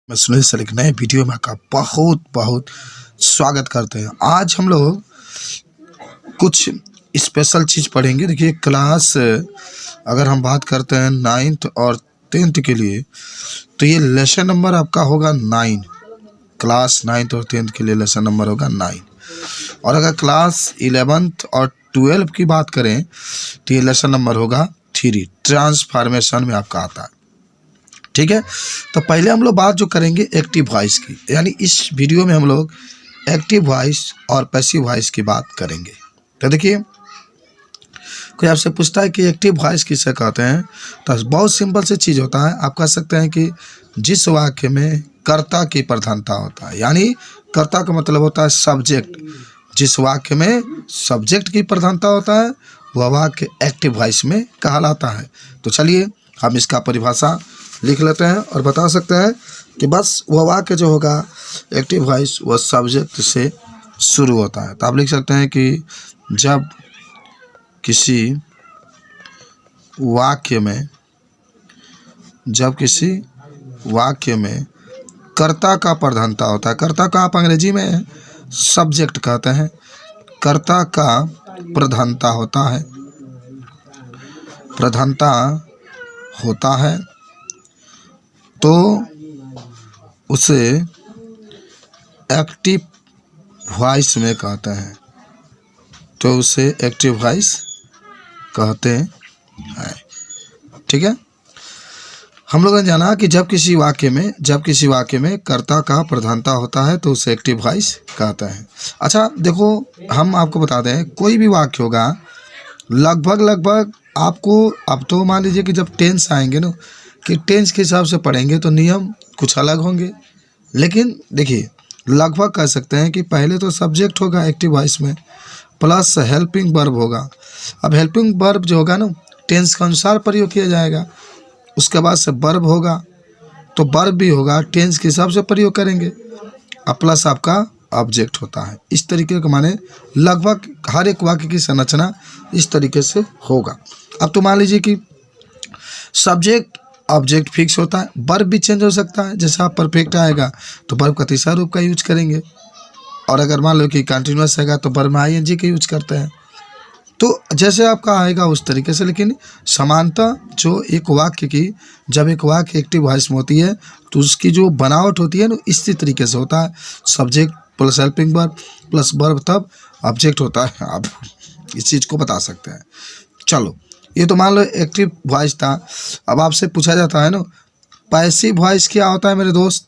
मैं सुनील सर एक नए वीडियो में आपका बहुत बहुत स्वागत करते हैं। आज हम लोग कुछ स्पेशल चीज़ पढ़ेंगे। देखिए क्लास अगर हम बात करते हैं 9th और 10th के लिए, तो ये लेसन नंबर आपका होगा 9। क्लास 9th और 10th के लिए लेसन नंबर होगा 9। और अगर क्लास 11th और 12 की बात करें तो ये लेसन नंबर होगा 3। ट्रांसफॉर्मेशन में आपका आता है। ठीक है, तो पहले हम लोग बात जो करेंगे एक्टिव वॉइस की, यानी इस वीडियो में हम लोग एक्टिव वॉइस और पैसिव वॉइस की बात करेंगे। तो देखिए कोई आपसे पूछता है कि एक्टिव वॉइस किसे कहते हैं, तो बहुत सिंपल से चीज़ होता है। आप कह सकते हैं कि जिस वाक्य में कर्ता की प्रधानता होता है, यानी कर्ता का मतलब होता है सब्जेक्ट। जिस वाक्य में सब्जेक्ट की प्रधानता होता है वह वाक्य एक्टिव वॉइस में कहलाता है। तो चलिए हम इसका परिभाषा लिख लेते हैं और बता सकते हैं कि बस वह वाक्य जो होगा एक्टिव वॉइस वह सब्जेक्ट से शुरू होता है। तो आप लिख सकते हैं कि जब किसी वाक्य में कर्ता का प्रधानता होता है। कर्ता का आप अंग्रेजी में सब्जेक्ट कहते हैं। कर्ता का प्रधानता होता है तो उसे एक्टिव वॉइस में कहते हैं। ठीक है, हम लोगों ने जाना कि जब किसी वाक्य में कर्ता का प्रधानता होता है तो उसे एक्टिव वॉइस कहते हैं। अच्छा देखो, हम आपको बता दें कोई भी वाक्य होगा लगभग आपको, अब तो मान लीजिए कि जब टेंस आएंगे ना, कि टेंस के हिसाब से पढ़ेंगे तो नियम कुछ अलग होंगे, लेकिन देखिए लगभग कह सकते हैं कि पहले तो सब्जेक्ट होगा एक्टिव वॉइस में, प्लस हेल्पिंग वर्ब होगा। अब हेल्पिंग वर्ब जो होगा ना टेंस के अनुसार प्रयोग किया जाएगा। उसके बाद से वर्ब होगा तो वर्ब भी होगा टेंस के हिसाब से प्रयोग करेंगे। अब प्लस आपका ऑब्जेक्ट होता है। इस तरीके का माने लगभग हर एक वाक्य की संरचना इस तरीके से होगा। अब तो मान लीजिए कि सब्जेक्ट ऑब्जेक्ट फिक्स होता है, वर्ब भी चेंज हो सकता है। जैसे आप परफेक्ट आएगा तो वर्ब का तीसरा रूप का यूज करेंगे, और अगर मान लो कि कंटिन्यूअस आएगा तो वर्ब में आईएनजी का यूज करते हैं। तो जैसे आपका आएगा उस तरीके से, लेकिन समानता जो एक वाक्य की, जब एक वाक्य एक्टिव वॉइस में होती है तो उसकी जो बनावट होती है ना इसी तरीके से होता है। Subject plus helping verb plus verb तब ऑब्जेक्ट होता है। आप इस चीज़ को बता सकते हैं। चलो, ये तो मान लो एक्टिव वॉइस था। अब आपसे पूछा जाता है ना पैसिव वॉइस क्या होता है मेरे दोस्त,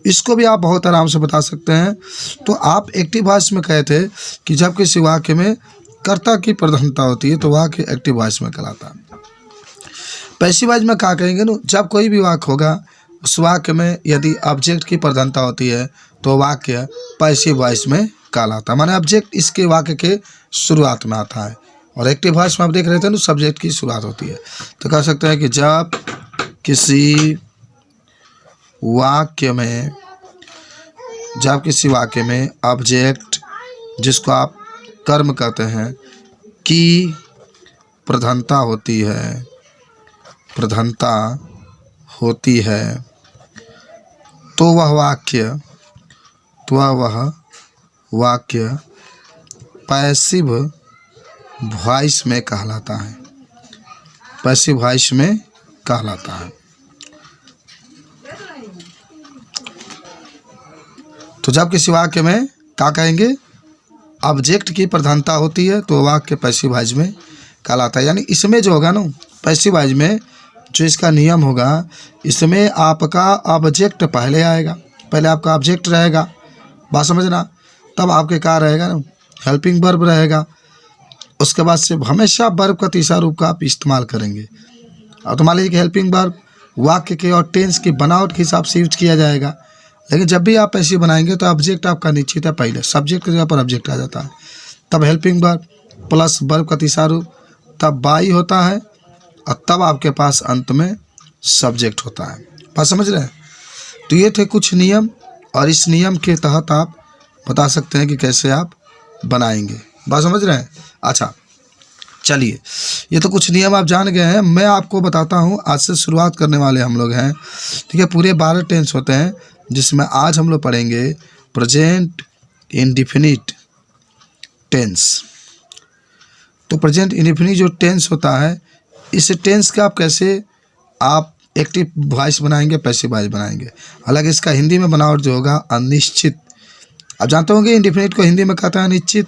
इसको भी आप बहुत आराम से बता सकते हैं। तो आप एक्टिव वॉइस में कहे थे कि जब किसी वाक्य में कर्ता की प्रधानता होती है तो वाक्य एक्टिव वॉइस में कहलाता है। पैसिव वॉइस में क्या कहेंगे ना, जब कोई भी वाक्य होगा उस वाक्य में यदि ऑब्जेक्ट की प्रधानता होती है तो वाक्य पैसिव वॉइस में कहलाता है। माने ऑब्जेक्ट इसके वाक्य के शुरुआत में आता है, और एक्टिव वॉइस में आप देख रहे थे ना सब्जेक्ट की शुरुआत होती है। तो कह सकते हैं कि जब किसी वाक्य में ऑब्जेक्ट, जिसको आप कर्म कहते हैं, की प्रधानता होती है तो वह वाक्य पैसिव वॉइस में कहलाता है। पैसिव वॉइस में कहलाता है। तो जब किसी वाक्य में क्या कहेंगे ऑब्जेक्ट की प्रधानता होती है तो वाक्य पैसिव वॉइस में कहलाता है। यानी इसमें जो होगा ना पैसिव वॉइस में जो इसका नियम होगा, इसमें आपका ऑब्जेक्ट पहले आएगा, पहले आपका ऑब्जेक्ट रहेगा, बात समझना। तब आपके क्या रहेगा ना हेल्पिंग वर्ब रहेगा। उसके बाद से हमेशा वर्ब का तीसरा रूप का आप इस्तेमाल करेंगे। और तो मान लीजिए कि हेल्पिंग वर्ब वाक्य के और टेंस की बनावट के हिसाब से यूज किया जाएगा, लेकिन जब भी आप ऐसे बनाएंगे तो ऑब्जेक्ट आपका निश्चित है, पहले सब्जेक्ट की जगह पर ऑब्जेक्ट आ जाता है। तब हेल्पिंग वर्ब प्लस वर्ब का तीसरा रूप, तब बाई होता है, और तब आपके पास अंत में सब्जेक्ट होता है। बात समझ रहे हैं। तो ये थे कुछ नियम, और इस नियम के तहत आप बता सकते हैं कि कैसे आप बनाएंगे। बात समझ रहे हैं। अच्छा चलिए, ये तो कुछ नियम आप जान गए हैं। मैं आपको बताता हूँ, आज से शुरुआत करने वाले हम लोग हैं, ठीक है। पूरे 12 टेंस होते हैं, जिसमें आज हम लोग पढ़ेंगे प्रेजेंट इंडेफिनिट टेंस। तो प्रेजेंट इंडेफिनिट जो टेंस होता है, इस टेंस का आप कैसे आप एक्टिव वॉइस बनाएंगे, पैसिव वॉइस बनाएंगे। हालांकि इसका हिंदी में बनावट जो होगा अनिश्चित। आप जानते होंगे इंडेफिनिट को हिंदी में कहते हैं अनिश्चित,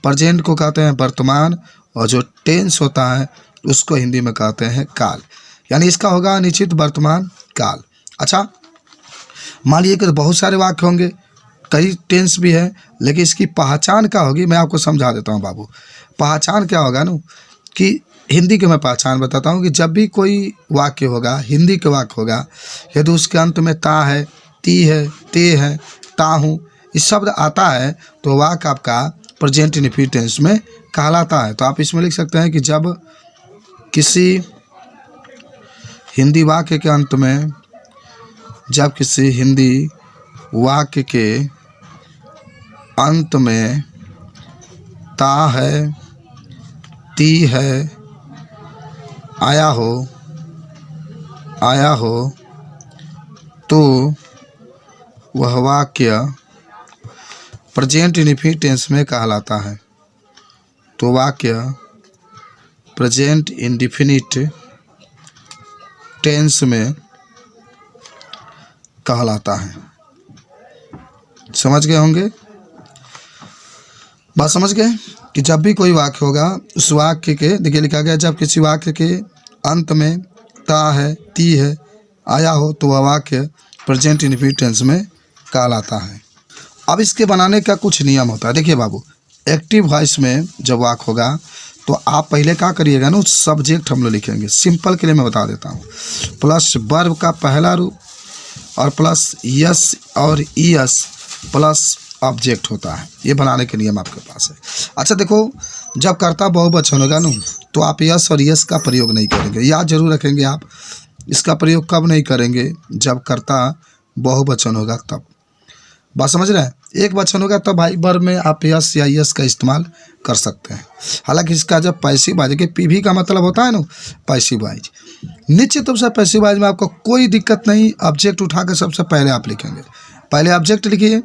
प्रेजेंट को कहते हैं वर्तमान, और जो टेंस होता है उसको हिंदी में कहते हैं काल। यानी इसका होगा अनिश्चित, वर्तमान, काल। अच्छा, मान लीजिए कि बहुत सारे वाक्य होंगे, कई टेंस भी है, लेकिन इसकी पहचान क्या होगी मैं आपको समझा देता हूँ बाबू। पहचान क्या होगा ना, कि हिंदी के मैं पहचान बताता हूँ कि जब भी कोई वाक्य होगा, हिंदी के वाक्य होगा, यदि उसके अंत में ता है, ती है, ते है, ता हूँ, इस शब्द आता है, तो वाक्य आपका प्रेजेंट इंडेफिनिट टेंस में कहलाता है। तो आप इसमें लिख सकते हैं कि जब किसी हिंदी वाक्य के अंत में, जब किसी हिंदी वाक्य के अंत में ता है, ती है, आया हो तो वह वाक्य प्रेजेंट इंडेफिनिट टेंस में कहलाता है। तो वाक्य प्रेजेंट इंडेफिनिट टेंस में कहलाता है। समझ गए होंगे, बात समझ गए कि जब भी कोई वाक्य होगा, उस वाक्य के, देखिए लिखा गया, जब किसी वाक्य के अंत में ता है, ती है, आया हो तो वह वाक्य प्रेजेंट इंडेफिनिट टेंस में कहलाता है। अब इसके बनाने का कुछ नियम होता है। देखिए बाबू, एक्टिव वॉइस में जब वाक्य होगा तो आप पहले क्या करिएगा ना, सब्जेक्ट हम लोग लिखेंगे। सिंपल के लिए मैं बता देता हूँ, प्लस वर्ब का पहला रूप और प्लस यस और ईएस प्लस ऑब्जेक्ट होता है। ये बनाने के नियम आपके पास है। अच्छा देखो, जब कर्ता बहुवचन होगा ना, तो आप यस और यस का प्रयोग नहीं करेंगे, याद जरूर रखेंगे आप। इसका प्रयोग कब नहीं करेंगे, जब कर्ता बहुवचन होगा तब। बात समझ रहे हैं, एक वचन होगा तब भाई वर्ब में आप यस या यस का इस्तेमाल कर सकते हैं। हालांकि इसका जब पैसिव वॉइस के पीवी का मतलब होता है ना पैसिव वॉइस, निश्चित रूप से पैसिव वॉइस में आपको कोई दिक्कत नहीं। ऑब्जेक्ट उठा कर सबसे पहले आप लिखेंगे, पहले ऑब्जेक्ट लिखिए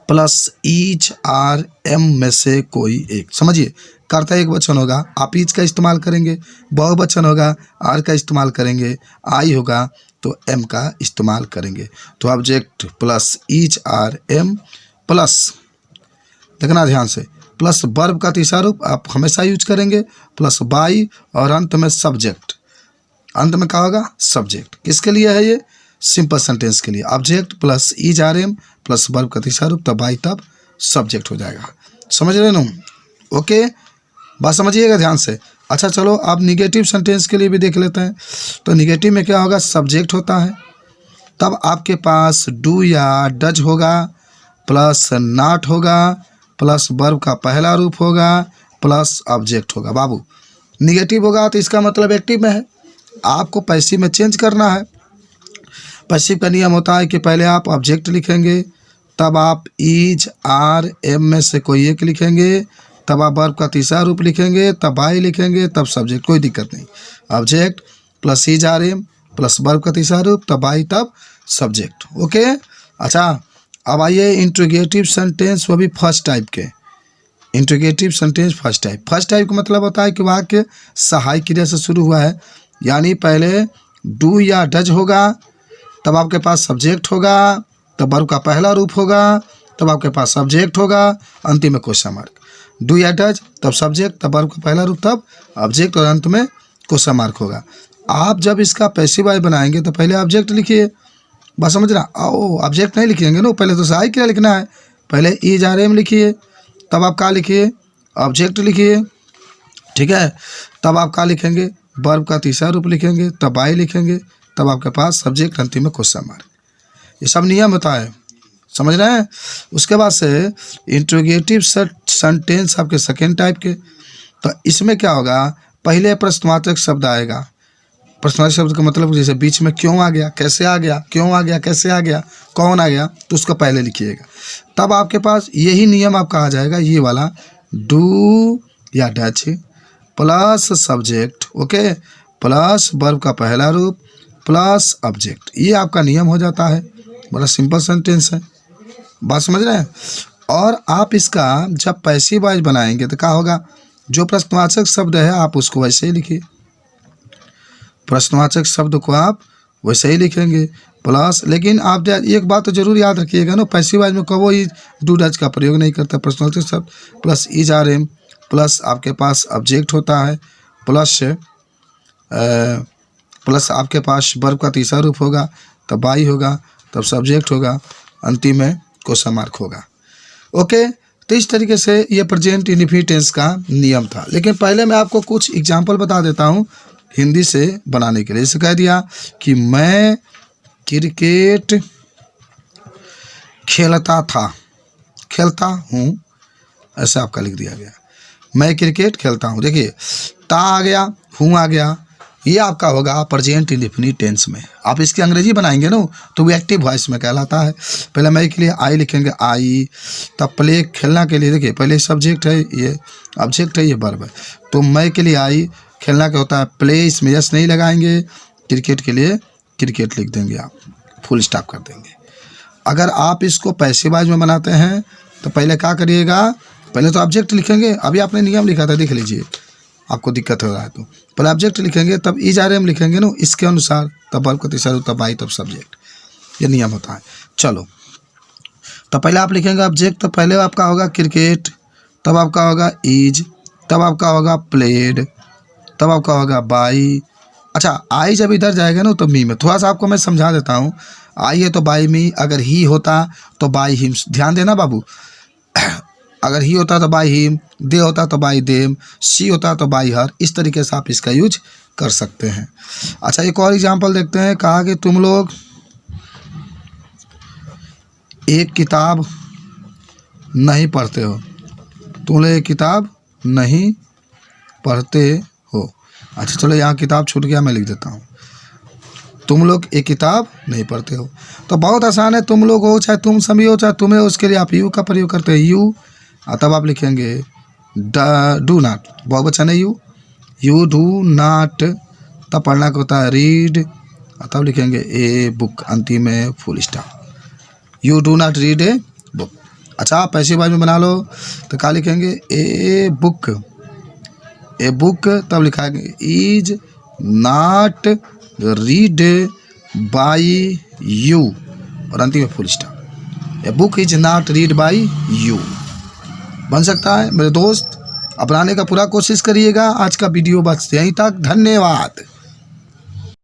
प्लस ईच आर एम में से कोई एक। समझिए, कर्ता एक वचन होगा, आप ईच का इस्तेमाल करेंगे, बहुवचन होगा आर का इस्तेमाल करेंगे, आई होगा तो एम का इस्तेमाल करेंगे। तो object plus is are am plus, देखना ध्यान से, प्लस वर्ब का तीसरा रूप आप हमेशा यूज करेंगे, प्लस बाई, और अंत में सब्जेक्ट। अंत में क्या होगा, सब्जेक्ट। किसके लिए है ये, सिंपल सेंटेंस के लिए। Object plus is are am plus verb का तीसरा रूप, तब बाई, तब सब्जेक्ट हो जाएगा। समझ रहे ना, ओके, बात समझिएगा ध्यान से। अच्छा चलो, अब निगेटिव सेंटेंस के लिए भी देख लेते हैं। तो निगेटिव में क्या होगा, सब्जेक्ट होता है, तब आपके पास डू या डज होगा, प्लस नॉट होगा, प्लस वर्ब का पहला रूप होगा, प्लस ऑब्जेक्ट होगा। बाबू, निगेटिव होगा तो इसका मतलब एक्टिव में है, आपको पैसिव में चेंज करना है। पैसिव का नियम होता है कि पहले आप ऑब्जेक्ट लिखेंगे, तब आप ईज आर एम में से कोई एक लिखेंगे, तब आप वर्ब का तीसरा रूप लिखेंगे, तब आई लिखेंगे, तब सब्जेक्ट। कोई दिक्कत नहीं, object plus is are am plus verb का तीसरा रूप, तब आई, तब सब्जेक्ट। ओके, अच्छा अब आइए इंट्रोगेटिव सेंटेंस, वो भी फर्स्ट टाइप के। Interrogative sentence first type. First type का मतलब होता है कि वाक्य सहायक क्रिया से शुरू हुआ है, यानी पहले डू या डज होगा, तब आपके पास सब्जेक्ट होगा, तब वर्ब का पहला रूप होगा, तब आपके पास सब्जेक्ट होगा, अंतिम में क्वेश्चन मार्क। डू या डज, तब सब्जेक्ट, तब वर्ब का पहला रूप, तब ऑब्जेक्ट, और अंत में क्वेश्चन मार्क होगा। आप जब इसका पैसिव वॉइस बनाएंगे तो पहले ऑब्जेक्ट लिखिए, बस समझ रहा। ओ ऑब्जेक्ट नहीं लिखेंगे ना, पहले तो सहायक क्रिया लिखना है। पहले ईज आर एम लिखिए, तब आप क्या लिखिए, ऑब्जेक्ट लिखिए, ठीक है। तब आप क्या लिखेंगे, वर्ब का तीसरा रूप लिखेंगे, तब आई लिखेंगे, तब आपके पास सब्जेक्ट, अंतिम में क्वेश्चन मार्क। ये सब नियम होता है, समझ रहे हैं। उसके बाद से इंट्रोगेटिव सेंटेंस आपके सेकेंड टाइप के। तो इसमें क्या होगा, पहले प्रश्नवाचक शब्द आएगा। प्रश्नवाचक शब्द का मतलब जैसे बीच में क्यों आ गया, कैसे आ गया, क्यों आ गया, कैसे आ गया, कौन आ गया, तो उसको पहले लिखिएगा। तब आपके पास यही नियम आपका आ जाएगा, ये वाला डू या Dutch, plus subject, okay, plus verb का पहला रूप प्लस ऑब्जेक्ट। ये आपका नियम हो जाता है। बड़ा सिंपल सेंटेंस है, बात समझ रहे हैं। और आप इसका जब पैसिव वॉइस बनाएंगे तो क्या होगा, जो प्रश्नवाचक शब्द है आप उसको वैसे ही लिखिए, प्रश्नवाचक शब्द को आप वैसे ही लिखेंगे प्लस। लेकिन आप एक बात तो जरूर याद रखिएगा ना, पैसिव वॉइस में कबो ही डू डज का प्रयोग नहीं करता। प्रश्नवाचक शब्द plus is are am plus आपके पास ऑब्जेक्ट होता है प्लस आपके पास वर्ब का तीसरा रूप होगा, तब बाई होगा, तब सब्जेक्ट होगा, अंतिम में क्वेश्चन मार्क होगा। ओके, तो इस तरीके से ये प्रेजेंट इंडेफिनिट टेंस का नियम था। लेकिन पहले मैं आपको कुछ एग्जाम्पल बता देता हूँ हिंदी से बनाने के लिए। जैसे कह दिया कि मैं क्रिकेट खेलता हूँ, ऐसा आपका लिख दिया गया, मैं क्रिकेट खेलता हूँ। देखिए ता आ गया, हूँ आ गया, ये आपका होगा प्रेजेंट इंडेफिनिट टेंस में। आप इसकी अंग्रेजी बनाएंगे ना तो वो एक्टिव वॉइस में कहलाता है। पहले मैं के लिए आई लिखेंगे आई, तब प्ले खेलना के लिए देखिए पहले सब्जेक्ट है, ये ऑब्जेक्ट है, ये वर्ब है। तो मैं के लिए आई, खेलना क्या होता है प्ले, इसमें यस नहीं लगाएंगे, क्रिकेट के लिए क्रिकेट लिख देंगे, आप फुल स्टॉप कर देंगे। अगर आप इसको पैसिव वॉइस में बनाते हैं तो पहले क्या करिएगा, पहले तो ऑब्जेक्ट लिखेंगे। अभी आपने नियम लिखा था, देख लीजिए, आपको दिक्कत हो रहा है तो पहले ऑब्जेक्ट लिखेंगे, तब इज आर एम लिखेंगे ना इसके अनुसार, तब वर्ब का तीसरा रूप, तब आई, तब सब्जेक्ट। ये नियम होता है। चलो, तो पहले आप लिखेंगे ऑब्जेक्ट, तो पहले आपका होगा क्रिकेट, तब आपका होगा इज, तब आपका होगा प्लेड, तब आपका होगा बाई। अच्छा, आई जब इधर जाएगा ना तो मी में, थोड़ा सा आपको मैं समझा देता हूँ। आई है तो बाई मी, अगर ही होता तो बाई हिम, ध्यान देना बाबू। अगर ही होता तो बाई हिम, दे होता तो बाई देम, शी होता तो बाई हर। इस तरीके से आप इसका यूज कर सकते हैं। अच्छा, एक और एग्जांपल देखते हैं। कहा कि तुम लोग एक किताब नहीं पढ़ते हो, तुम लोग एक किताब नहीं पढ़ते हो। अच्छा चलो, यहाँ किताब छूट गया, मैं लिख देता हूँ, तुम लोग एक किताब नहीं पढ़ते हो। तो बहुत आसान है, तुम लोग हो चाहे तुम सभी हो चाहे तुम्हें, उसके लिए आप यू का प्रयोग करते हैं, यू। तब आप लिखेंगे डू नॉट, बहुवचन है यू डू नॉट। तब पढ़ना को होता है रीड, तब लिखेंगे ए बुक, अंतिम में full stop, you do not read a book. अच्छा, आप पैसिव वॉइस में बना लो तो क्या लिखेंगे, ए बुक, तब लिखाएंगे is not read by you, और अंतिम में full stop, a book is not read by you. बन सकता है मेरे दोस्त, अपनाने का पूरा कोशिश करिएगा। आज का वीडियो बस यहीं तक, धन्यवाद।